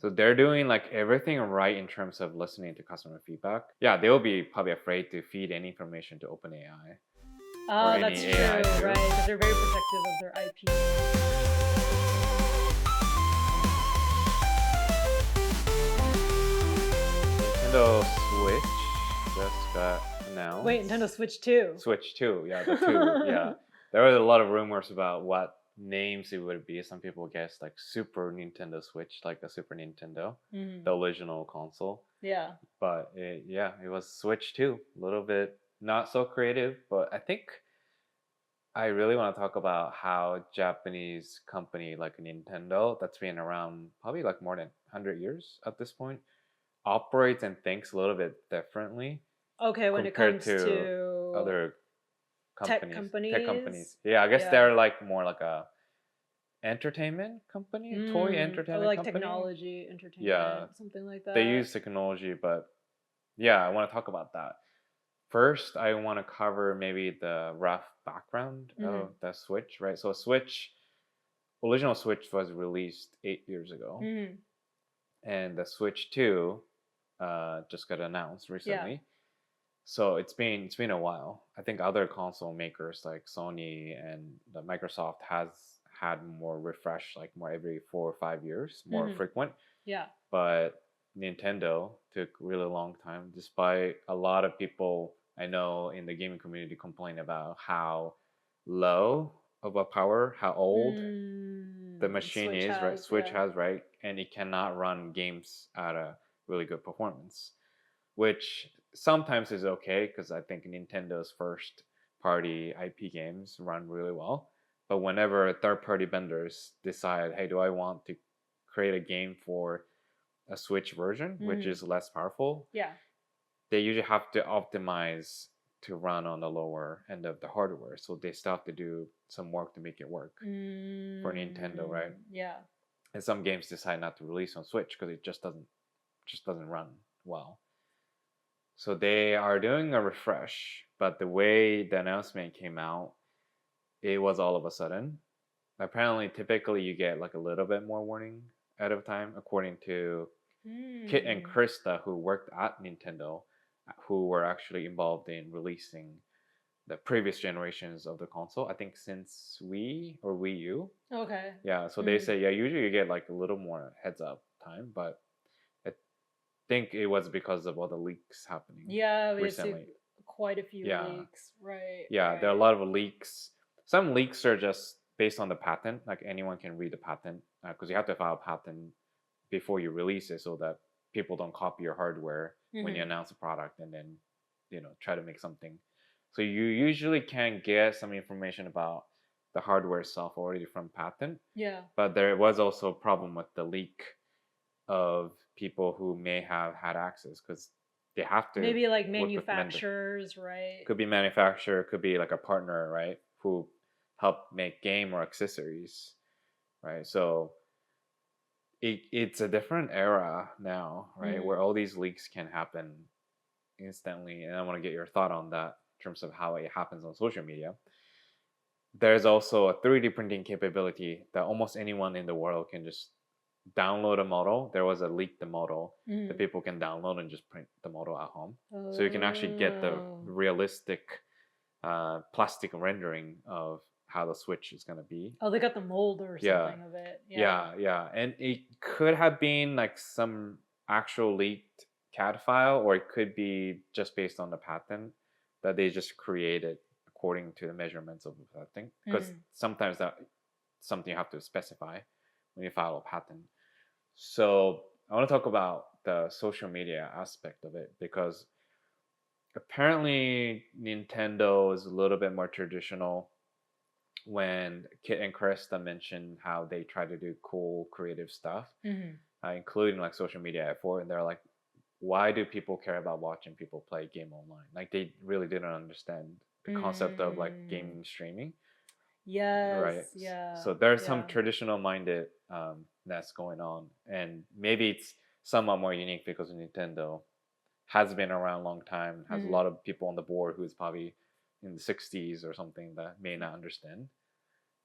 So they're doing like everything right in terms of listening to customer feedback. Yeah, they'll be probably afraid to feed any information to OpenAI or Oh, any that's AI true, too. right? Because they're very protective of their IP. Nintendo Switch just got announced. Wait, Nintendo Switch 2. Switch 2, yeah, the 2, yeah. There was a lot of rumors about what names it would be. Some people guessed like Super Nintendo Switch, like a Super Nintendo, the original console. Yeah. But it was Switch 2. A little bit not so creative, but I think I really want to talk about how Japanese company like Nintendo, that's been around probably like more than 100 years at this point, operates and thinks a little bit differently Okay, when it compared comes to to other tech tech companies. companies. Yeah, I guess Yeah. they're like more like a entertainment company, toy Oh, entertainment like company. technology, entertainment, Yeah, something like they that. use technology, but yeah, I want to talk about that. First, I want to cover maybe the rough background of the Switch, right? So Switch, original Switch was released 8 years ago, and the Switch 2 just got announced recently. So it's been a while. I think other console makers like Sony and the Microsoft has had more refresh, like more every 4 or 5 years, more frequent. Yeah. But Nintendo took really long time, despite a lot of people I know in the gaming community complain about how low of a power, how old the machine Switch is, right? has, Switch yeah. has, right? And it cannot run games at a really good performance, which sometimes is okay because I think Nintendo's first party IP games run really well. But whenever third party vendors decide, hey, do I want to create a game for a Switch version, which is less powerful, Yeah. they usually have to optimize to run on the lower end of the hardware. So they still have to do some work to make it work for Nintendo, right? Yeah. And some games decide not to release on Switch because it just doesn't run well. So they are doing a refresh, but the way the announcement came out, it was all of a sudden. Apparently, typically you get like a little bit more warning ahead of time, according to Kit and Krista, who worked at Nintendo, who were actually involved in releasing the previous generations of the console. I think since Wii or Wii U. Okay. Yeah, so they say, yeah, usually you get like a little more heads up time, but I think it was because of all the leaks happening Yeah, we see recently. quite a few Yeah. leaks. Right. Yeah, there are a lot of leaks. Some leaks are just based on the patent, like anyone can read the patent because you have to file a patent before you release it so that people don't copy your hardware when you announce a product and then try to make something. So you usually can get some information about the hardware itself already from patent, Yeah. but there was also a problem with the leak of people who may have had access because they have to Maybe like work with vendors. manufacturers, right? Could be manufacturer, could be like a partner, right? Who help make game or accessories, right? So it's a different era now, right? Where all these leaks can happen instantly. And I want to get your thought on that in terms of how it happens on social media. There's also a 3D printing capability that almost anyone in the world can just download a model. There was a leaked model that people can download and just print the model at home. So you can actually get the realistic plastic rendering of how the Switch is going to be. Oh, they got the mold or Yeah. something of it. Yeah. And it could have been like some actual leaked CAD file, or it could be just based on the patent that they just created according to the measurements of the thing. Because sometimes that's something you have to specify when you file a patent. So I want to talk about the social media aspect of it because apparently Nintendo is a little bit more traditional. When Kit and Krista mentioned how they try to do cool creative stuff, including like social media effort, and they're like, why do people care about watching people play game online? Like they really didn't understand the concept of like gaming streaming. Yes. Right. Yeah. So there's some traditional minded that's going on, and maybe it's somewhat more unique because Nintendo has been around a long time, has a lot of people on the board who's probably in the 60s or something that may not understand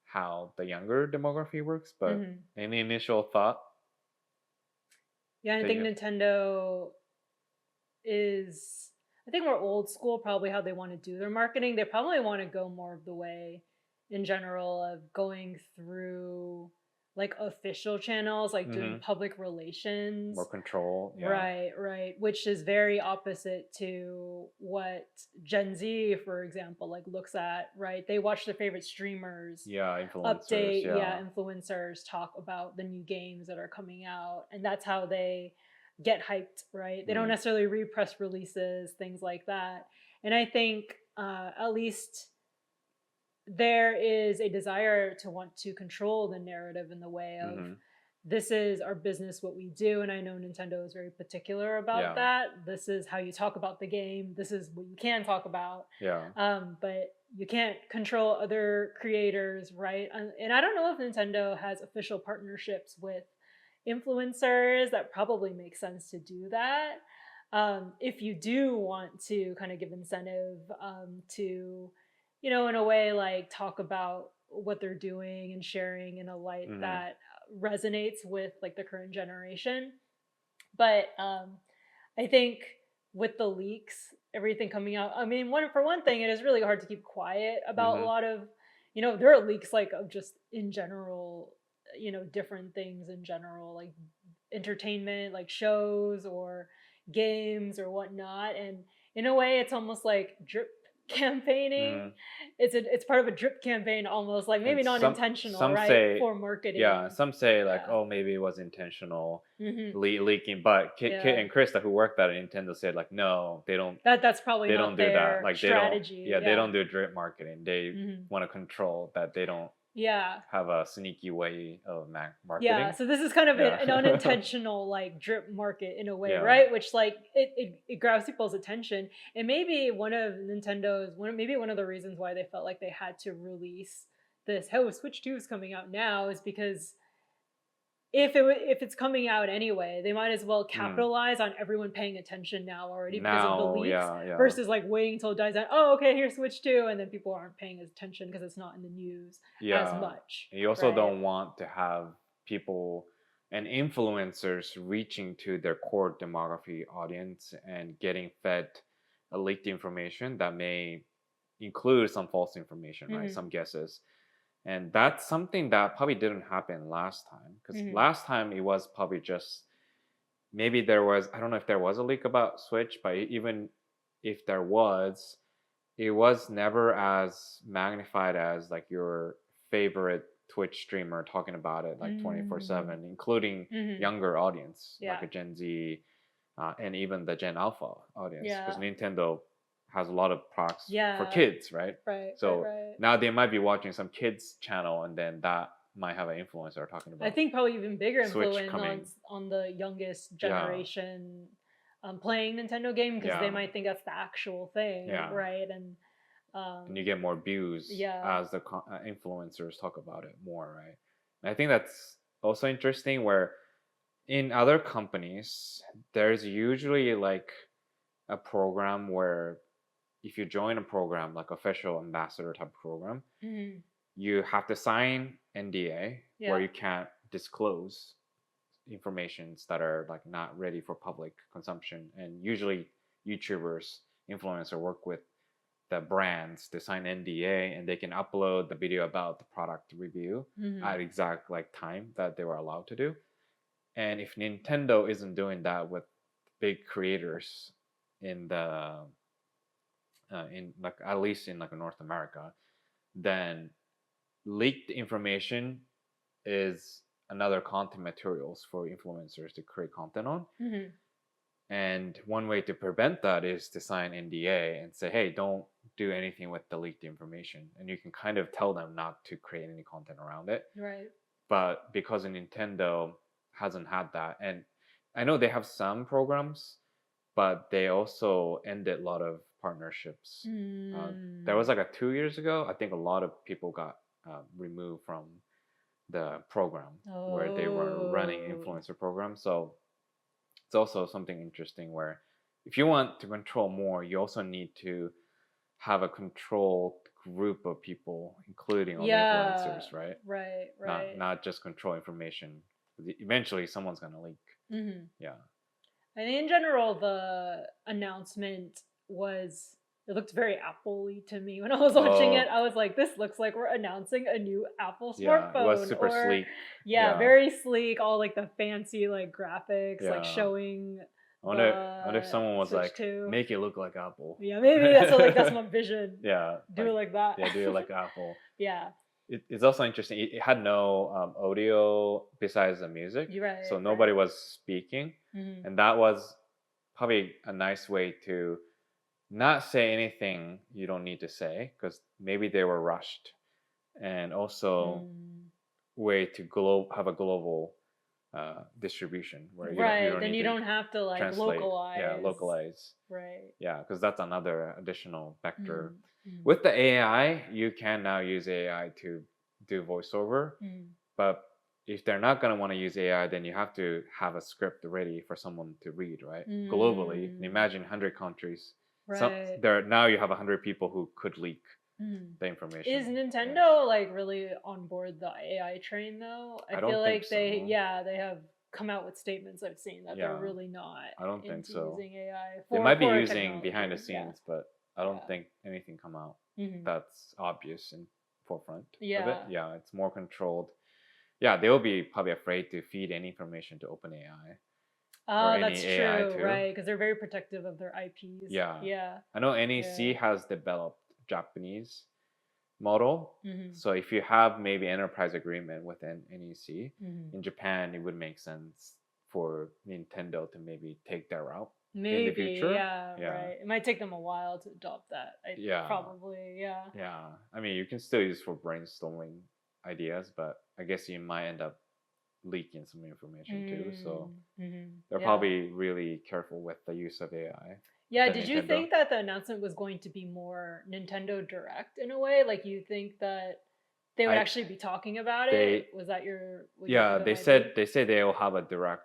how the younger demography works. But any initial thought? Yeah, I that think you. Nintendo is, I think more old school, probably how they want to do their marketing. They probably want to go more of the way in general of going through like official channels, like doing Mm-hmm. public More relations. control. Yeah. Right, right, which is very opposite to what Gen Z, for example, like looks at, right? They watch their favorite streamers Yeah. Influencers. update, yeah, Yeah. influencers talk about the new games that are coming out, and that's how they get hyped, right? They don't Mm. necessarily read press releases, things like that. And I think at least there is a desire to want to control the narrative in the way of Mm-hmm. this is our business, what we do. And I know Nintendo is very particular about Yeah. that. This is how you talk about the game, this is what you can talk about. Yeah. But you can't control other creators, right? And I don't know if Nintendo has official partnerships with influencers. That probably makes sense to do that. If you do want to kind of give incentive to, in a way, like talk about what they're doing and sharing in a light Mm-hmm. that resonates with like the current generation. But I think with the leaks, everything coming out, I mean, for one thing, it is really hard to keep quiet about a Mm-hmm. lot of, there are leaks like of just in general, different things in general, like entertainment, like shows or games or whatnot. And in a way, it's almost like drip campaigning. Mm-hmm. It's part of a drip campaign, almost like maybe And not some intentional, some right? say, For yeah, marketing. some say like, Yeah. oh, maybe it was intentional Hmm. leaking. But Kit Yeah. and Krista, who worked at Nintendo, said like, no, they don't. That's probably They not don't do that. their Like they don't. strategy. Yeah, they Yeah. don't do drip marketing. They Hmm. want to control that. They don't Yeah. have a sneaky way of Yeah. marketing. So this is kind of an Yeah. unintentional like drip market in a way, Yeah. right? Which like it grabs people's attention. And maybe maybe one of the reasons why they felt like they had to release this, oh, Switch 2 is coming out now, is because if it's coming out anyway, they might as well Mm. capitalize on everyone paying attention now already because of the Now, leaks, yeah, yeah, versus like waiting until it dies down. Oh, okay, here's Switch 2, and then people aren't paying attention because it's not in the news as yeah. much, And you also right? don't want to have people and influencers reaching to their core demography audience and getting fed a leaked information that may include some false information, right? Hmm. Some guesses. And that's something that probably didn't happen last time, because Hmm. last time it was probably just maybe there was, I don't know if there was a leak about Switch, but even if there was, it was never as magnified as like your favorite Twitch streamer talking about it like Mm. 24/7, including Hmm. younger audience like Yeah. a Gen Z, and even the Gen Alpha audience, because Yeah. Nintendo has a lot of products for Yeah. kids, right? Right. Right. So Right. now they might be watching some kids channel, and then that might have an influencer talking I about think probably even bigger Switch influence coming. on the youngest Yeah, generation playing Nintendo game, because they yeah, might think that's the actual thing, yeah. right? And And you um, get more views yeah. as the influencers talk about it more, right? And I think that's also interesting where in other companies there's usually like a program where if you join a program like official ambassador type program, Hmm. you have to sign NDA where Yeah. you can't disclose informations that are like not ready for public consumption. And usually YouTubers, influencers work with the brands to sign NDA, and they can upload the video about the product review Hmm. at exact like time that they were allowed to do. And if Nintendo isn't doing that with big creators in the in like at least in like North America, then leaked information is another content materials for influencers to create content on. Hmm. And one way to prevent that is to sign NDA and say, hey, don't do anything with the leaked information. And you can kind of tell them not to create any content around it. Right. But because Nintendo hasn't had that, and I know they have some programs, but they also ended a lot of partnerships. There was Mm. like a 2 years ago, I think a lot of people got removed from the program where they were running Oh. influencer programs. So it's also something interesting where if you want to control more, you also need to have a controlled group of people, including all the Yeah. influencers, right? Right. Not Right. not just control information. Eventually, someone's gonna leak. Hmm. Yeah. I think in general, the announcement was, it looked very Apple-y to me when I was watching it. Oh, I was like, this looks like we're announcing a new Apple yeah. It was smartphone. super Or, sleek. yeah, Yeah. very sleek, all like the fancy like graphics, like Yeah. showing I wonder if the someone was Switch like, 2. make it look like Apple. Yeah, maybe that's my vision. Yeah, Do it like like that. yeah, do it like Apple. Yeah, It's also interesting. It had no audio besides the music, you're right, so nobody right. was speaking, Hmm. and that was probably a nice way to not say anything you don't need to say because maybe they were rushed, and also Mm. way to have a global distribution where you Right, don't then need you to don't have to like translate, yeah, localize. localize. Right. Yeah, because that's another additional vector. Mm. Mm. With the AI, you can now use AI to do voiceover, Mm. but if they're not going to want to use AI, then you have to have a script ready for someone to read, right? Globally, and Mm. imagine 100 countries. So Right. there now you have 100 people who could leak Mm. the information. Is Yeah. Nintendo like really on board the AI train though? I I feel don't think like so. they have come out with statements I've seen that they're Yeah, really not I don't think into so. using AI They might be for using behind the technology. Yeah. scenes, but I don't Yeah. think anything come out Hmm. that's obvious in forefront of it. Yeah. Yeah, it's more controlled. Yeah, they'll be probably afraid to feed any information to OpenAI or Oh, any that's AI true, too. right? Because they're very protective of their IPs. Yeah, Yeah. I know Yeah. NEC has developed Japanese model. Hmm. So if you have maybe enterprise agreement with an NEC Hmm. in Japan, it would make sense for Nintendo to maybe take that route in the Maybe, future. yeah, Yeah, right. It might take them a while to adopt that. I yeah, probably, yeah. yeah. I mean, you can still use for brainstorming ideas, but I guess you might end up leaking some information too. So Mm, hmm. they're Yeah. probably really careful with the use of AI Yeah, than did you Nintendo. think that the announcement was going to be more Nintendo Direct in a way? Like you think that they would I actually be talking about it? they Was that your what you yeah think it they might be? said they will have a direct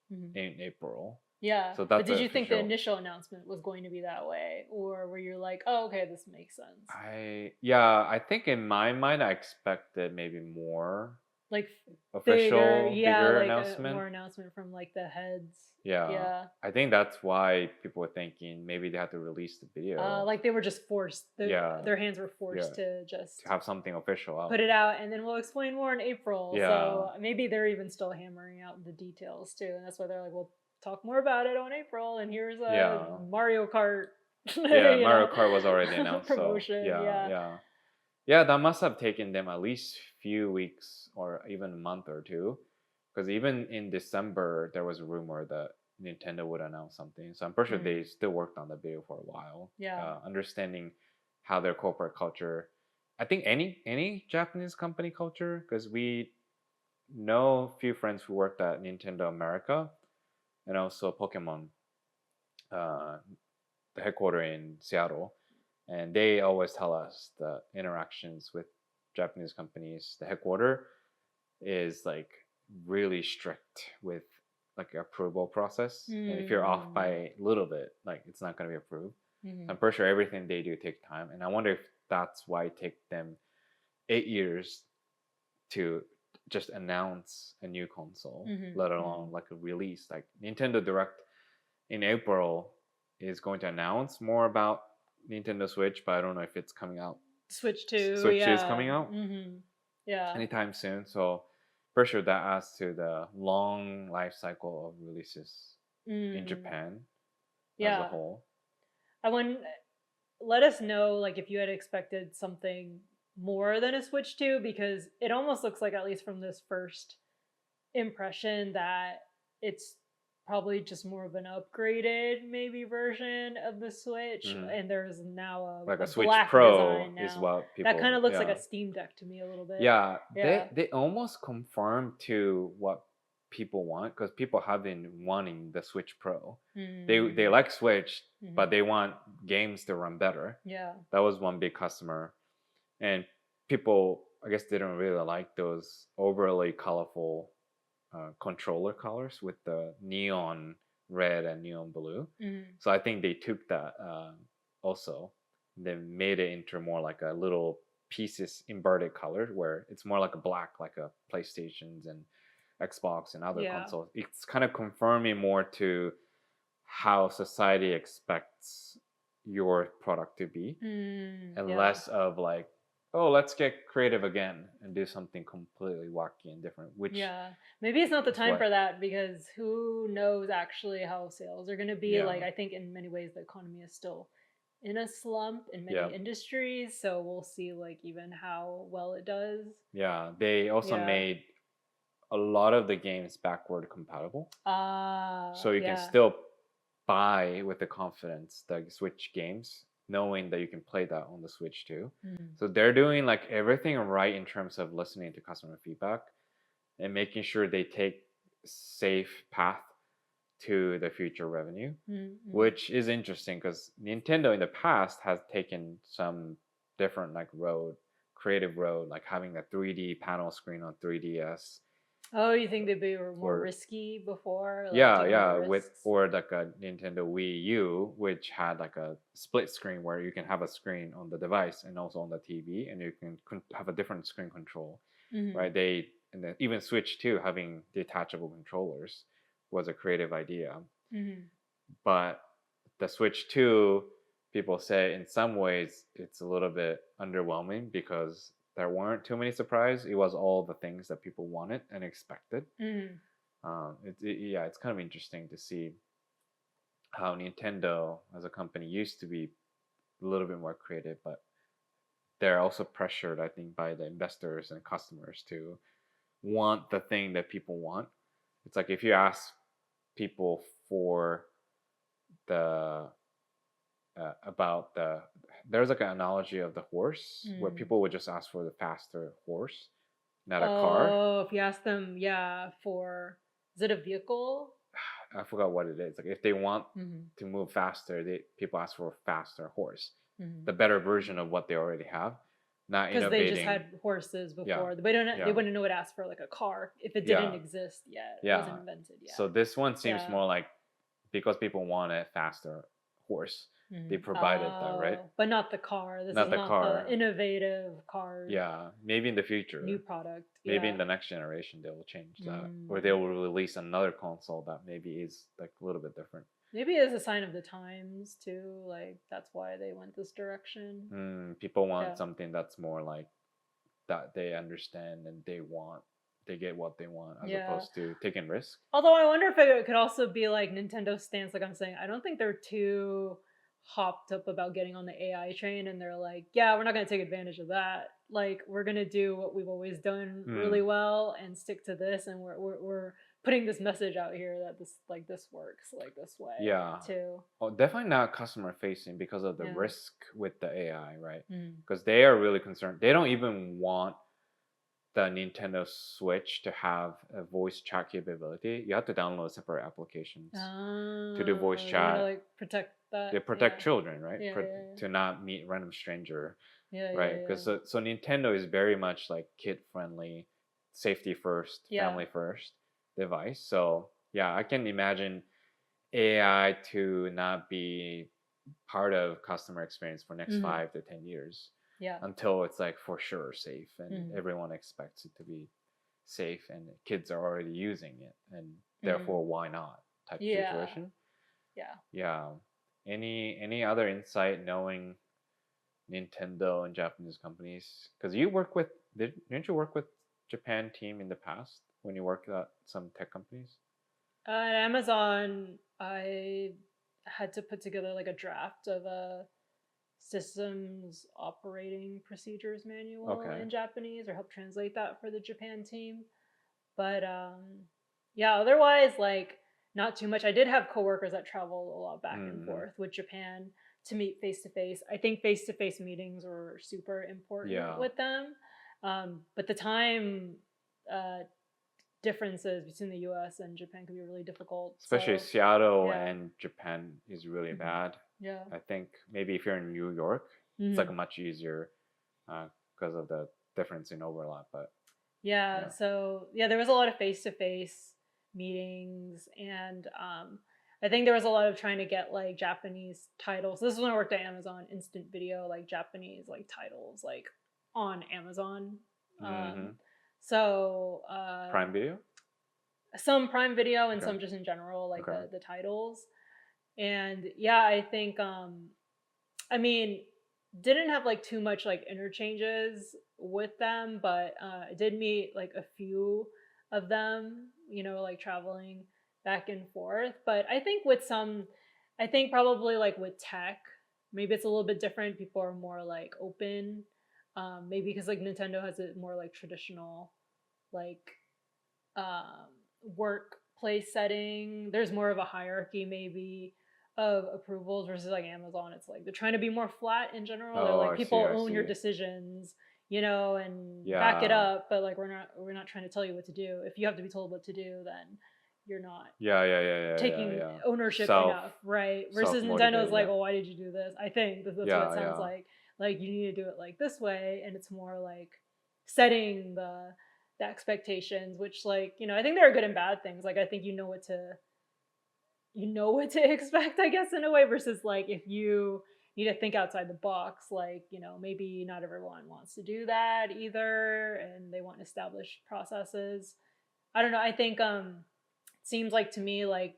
Hmm. in April. Yeah. So But that's did you think the official. initial announcement was going to be that way? Or were you like, oh, okay, this makes sense? I think in my mind I expected maybe more Like bigger, official, yeah, bigger like a announcement. more announcement from like the heads. Yeah. Yeah. I think that's why people were thinking maybe they had to release the video. Like they were just forced, Yeah. their hands were Yeah. forced to To just have something official put out. it out, and then we'll explain more in April. Yeah. So maybe they're even still hammering out the details too, and that's why they're like, we'll talk more about it on April. And here's a Yeah. Mario Kart, Yeah, you Mario know, Kart was already announced, so promotion. yeah, Yeah. yeah. Yeah, that must have taken them at least few weeks or even a month or two. Because even in December, there was a rumor that Nintendo would announce something. So I'm pretty sure Mm, they still worked on the video for a while, yeah. understanding how their corporate culture. I think any Japanese company culture, because we know a few friends who worked at Nintendo America and also Pokemon, uh, the headquarters in Seattle, and they always tell us the interactions with Japanese companies, the headquarters is like really strict with like approval process, and if you're off by Mm, a little bit, like it's not going to be approved. mm, I'm pretty sure everything they do take time, and I wonder if that's why it take them 8 years to just announce a new console, mm, let mm. alone like a release. Like Nintendo Direct in April is going to announce more about Nintendo Switch, but I don't know if it's coming out. Switch to, Switch is yeah. coming out Yeah. anytime soon, so for sure that adds to the long life cycle of releases in Mm, Japan as a yeah. whole. I want, let us know like if you had expected something more than a Switch 2, because it almost looks like, at least from this first impression, that it's probably just more of an upgraded maybe version of the Switch, Mhm. and there's now Like a a Switch black Pro design is now. what That kind people, of looks like yeah. a Steam Deck to me a little bit. Yeah, Yeah. they almost confirm to what people want because people have been wanting the Switch Pro. They Mm, like Switch, but hmm. they want games to run better. Yeah. That was one big customer, and people I guess didn't really like those overly colorful controller colors with the neon red and neon blue. Mm, So I think they took that also, then made it into more like a little pieces inverted color where it's more like a black, like a PlayStations and Xbox and other Yeah. consoles. It's kind of confirming more to how society expects your product to be, and Yeah. less of like, oh, let's get creative again and do something completely wacky and different, which Yeah. Maybe it's not the is time what, for that because who knows actually how sales are going to be. yeah, Like, I think in many ways the economy is still in a slump in many yeah, industries. So we'll see, like, even how well it does. yeah. They also Yeah. made a lot of the games backward compatible, so you can Yeah. still buy with the confidence the Switch games, knowing that you can play that on the Switch too. Mm. So they're doing like everything right in terms of listening to customer feedback and making sure they take safe path to the future revenue, Mm. which is interesting because Nintendo in the past has taken some different like road, creative road, like having a 3D panel screen on 3DS, Oh, you think they'd be more or risky before, like yeah, taking more yeah, with risks? or like a Nintendo Wii U, which had like a split screen where you can have a screen on the device and also on the TV, and you can have a different screen control, Hmm. right? They and then even Switch 2 having detachable controllers was a creative idea, Hmm. but the Switch 2, people say in some ways it's a little bit underwhelming because there weren't too many surprises. It was all the things that people wanted and expected. Hmm. Yeah, it's kind of interesting to see how Nintendo as a company used to be a little bit more creative, but they're also pressured, I think, by the investors and customers to want the thing that people want. It's like if you ask people for the about the there's like an analogy of the horse where Mm. people would just ask for the faster horse, not a car. Oh, if you ask them, yeah, for is it a vehicle? I forgot what it is. Like if they want Hmm. to move faster, they people ask for a faster horse, Hmm. the better version of what they already have, not Because they just innovating. had horses Yeah, before. They yeah, wouldn't know what to ask for like a car if it didn't yeah, exist yet. It wasn't yeah. invented yet. So this one seems Yeah. more like because people want a faster horse, they Hmm. provided that, right? Oh, but not the car. This Not is the not the car. innovative car Yeah, maybe in the new future, product. maybe Yeah. in the next generation they will change that, or they Mm. will release another console that maybe is like a little bit different. Maybe it's a sign of the times too. Like that's why they went this direction. People want Yeah. something that's more like that they understand and they want, they get what they want as Yeah. opposed to taking risk. Although I wonder if it could also be like Nintendo's stance, like I'm saying, I don't think they're too hopped up about getting on the AI train and they're like, yeah, we're not going to take advantage of that. Like we're going to do what we've always done really Mm, well and stick to this and we're putting this message out here that this works like this way yeah. too. Oh, definitely not customer facing because of the Yeah. risk with the AI, right? Mm. Because they are really concerned. They don't even want the Nintendo Switch to have a voice chat capability. You have to download separate applications to do voice They want to chat. like protect They that. protect Yeah. children, right? Yeah, yeah, To not meet random stranger, yeah. Yeah, right? yeah, Because so Nintendo is very much like kid friendly, safety first, yeah. family first device. So yeah, I can imagine AI to not be part of customer experience for next Yeah. Hmm. 5 to 10 years Yeah. until it's like for sure safe and Hmm. everyone expects it to be safe and kids are already using it and Hmm. therefore why not type Yeah. situation. Yeah. Yeah. Any other insight knowing Nintendo and Japanese companies? Because you work with didn't you work with Japan team in the past when you worked at some tech companies? At Amazon, I had to put together like a draft of a systems operating procedures manual Okay. in Japanese or help translate that for the Japan team. But yeah, otherwise like not too much. I did have coworkers that travel a lot back and Mm-hmm. forth with Japan to meet face to face. I think face to face meetings were super important Yeah. with them. But the time uh, differences between the US and Japan can be really difficult. Especially So, Seattle yeah. and Japan is really Hmm. bad. Yeah. I think maybe if you're in New York, it's like Hmm. much easier because of the difference in overlap. But Yeah. yeah. So, yeah, there was a lot of face to face meetings. And I think there was a lot of trying to get like Japanese titles. This is when I worked at Amazon Instant Video, like Japanese like titles like on Amazon. Mm-hmm. Um, so, Prime Video. some Prime Video and Okay. some just in general, like Okay. the titles. And yeah, I think I mean, didn't have like too much like interchanges with them, but I did meet like a few of them, you know, like traveling back and forth. But I think with some, I think probably like with tech, maybe it's a little bit different. People are more like open, maybe because like Nintendo has a more like traditional like workplace setting. There's more of a hierarchy maybe of approvals versus like Amazon. It's like they're trying to be more flat in general. They're Oh, like I see. people I own your see. decisions, you know, and back it Yeah. up. But like we're not trying to tell you what to do. If you have to be told what to do, then you're not Yeah. Yeah. Yeah. Yeah. Yeah. taking Yeah. ownership Self enough, right? self Versus Nintendo's motivated. like, Yeah. oh, why did you do this? I think that's what it Yeah. sounds Yeah. like. Like you need to do it like this way, and it's more like setting the expectations, which like you know I think there are good and bad things. Like I think you know what to expect, I guess, in a way. Versus like if you need to think outside the box, like you know maybe not everyone wants to do that either, and they want established processes. I don't know. I think it seems like to me like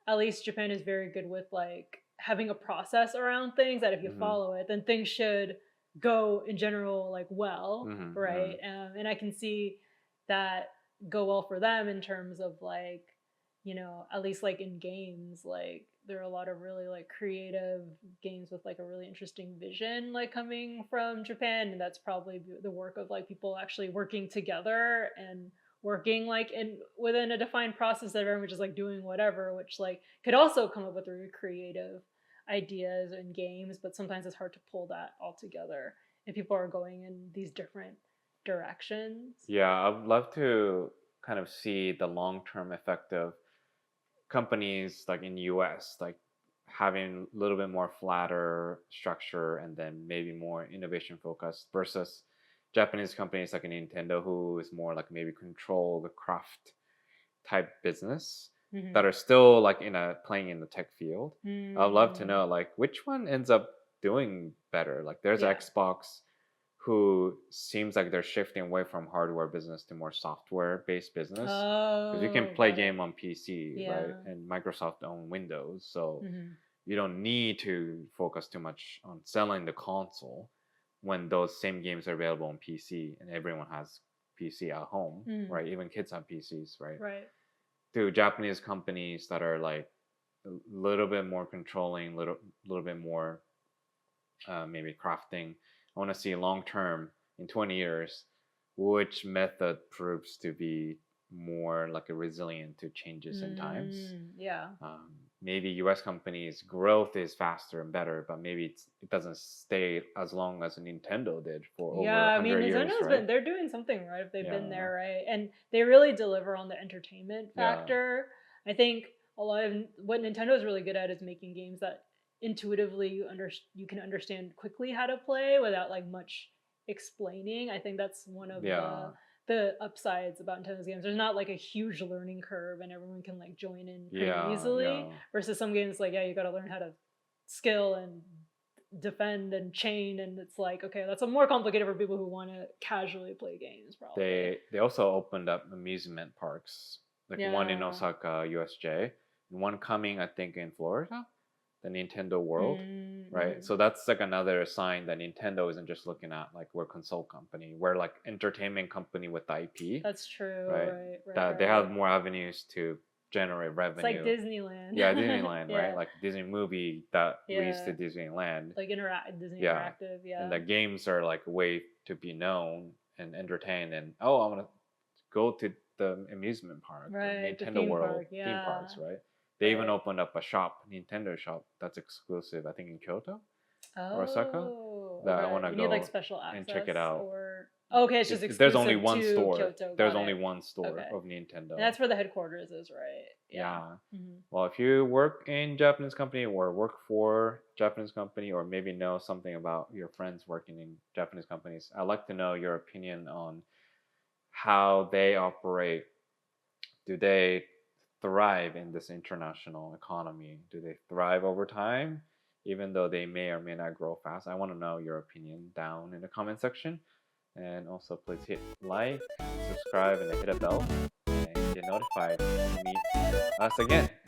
at least Japan is very good with like having a process around things that if you Mm-hmm. follow it, then things should go in general like well, Mm-hmm. Mm-hmm. right? And I can see that go well for them in terms of like, you know, at least like in games, like there are a lot of really like creative games with like a really interesting vision like coming from Japan, and that's probably the work of like people actually working together and working like in within a defined process that everyone was just like doing whatever, which like could also come up with really creative ideas and games, but sometimes it's hard to pull that all together if people are going in these different directions. Yeah. I'd love to kind of see the long term effect of companies like in US, like having a little bit more flatter structure and then maybe more innovation focused versus Japanese companies like a Nintendo who is more like maybe control the craft type business that Mm-hmm. are still like in a playing in the tech field. I'd love to Mm, know like which one ends up doing better. Like there's yeah. Xbox who seems like they're shifting away from hardware business to more software based business because you can Oh, play got it. game on PC, right? Yeah. And Microsoft own Windows, so Mm-hmm. you don't need to focus too much on selling the console when those same games are available on PC and everyone has PC at home, Mm-hmm. right? Even kids have PCs, right? Right. To Japanese companies that are like a little bit more controlling, little bit more maybe crafting. I want to see long term in 20 years which method proves to be more like a resilient to changes in times. Yeah. Maybe US companies' growth is faster and better, but maybe it doesn't stay as long as Nintendo did for over Yeah, I mean, 100 years, Nintendo's right? been they're doing something right if they've been Yeah, there, right? And they really deliver on the entertainment yeah, factor. I think a lot of what Nintendo is really good at is making games that intuitively you can understand quickly how to play without like much explaining. I think that's one of yeah, the upsides about Nintendo's games. There's not like a huge learning curve and everyone can like join in pretty yeah, easily yeah. versus some games like yeah, you got to learn how to skill and defend and chain, and it's like okay that's a more complicated for people who want to casually play games probably. They also opened up amusement parks, like one in Yeah. Osaka, USJ, and one coming, I think, in Florida, the Nintendo World, right? Mm-hmm. So that's like another sign that Nintendo isn't just looking at like we're console company, we're like entertainment company with IP, That's true, right? right, right, That they have right. more avenues to generate It's like revenue. Disneyland. Yeah, Disneyland, right? Yeah, Like Disney movie that leads to yeah, Disneyland. like interact Disney Yeah, Interactive, and yeah. the games are like a way to be known and entertained. And oh, I want to go to the amusement park or Right, the Nintendo theme World park, theme yeah. parks, right? They even Right. opened up a shop, Nintendo shop, that's exclusive. I think in Kyoto or Osaka. Oh, That I want okay. to You need like go special and check access it out. or okay, it's just There's only exclusive one to store. Kyoto. There's Got only it. one store Okay. of And Nintendo. that's where the headquarters is, right? Yeah. Yeah. Hmm. Well, if you work in Japanese company or work for Japanese company or maybe know something about your friends working in Japanese companies, I'd like to know your opinion on how they operate. Do they thrive in this international economy? Do they thrive over time, even though they may or may not grow fast? I want to know your opinion down in the comment section. And also, please hit like, subscribe, and hit a bell. And get notified when we meet us again.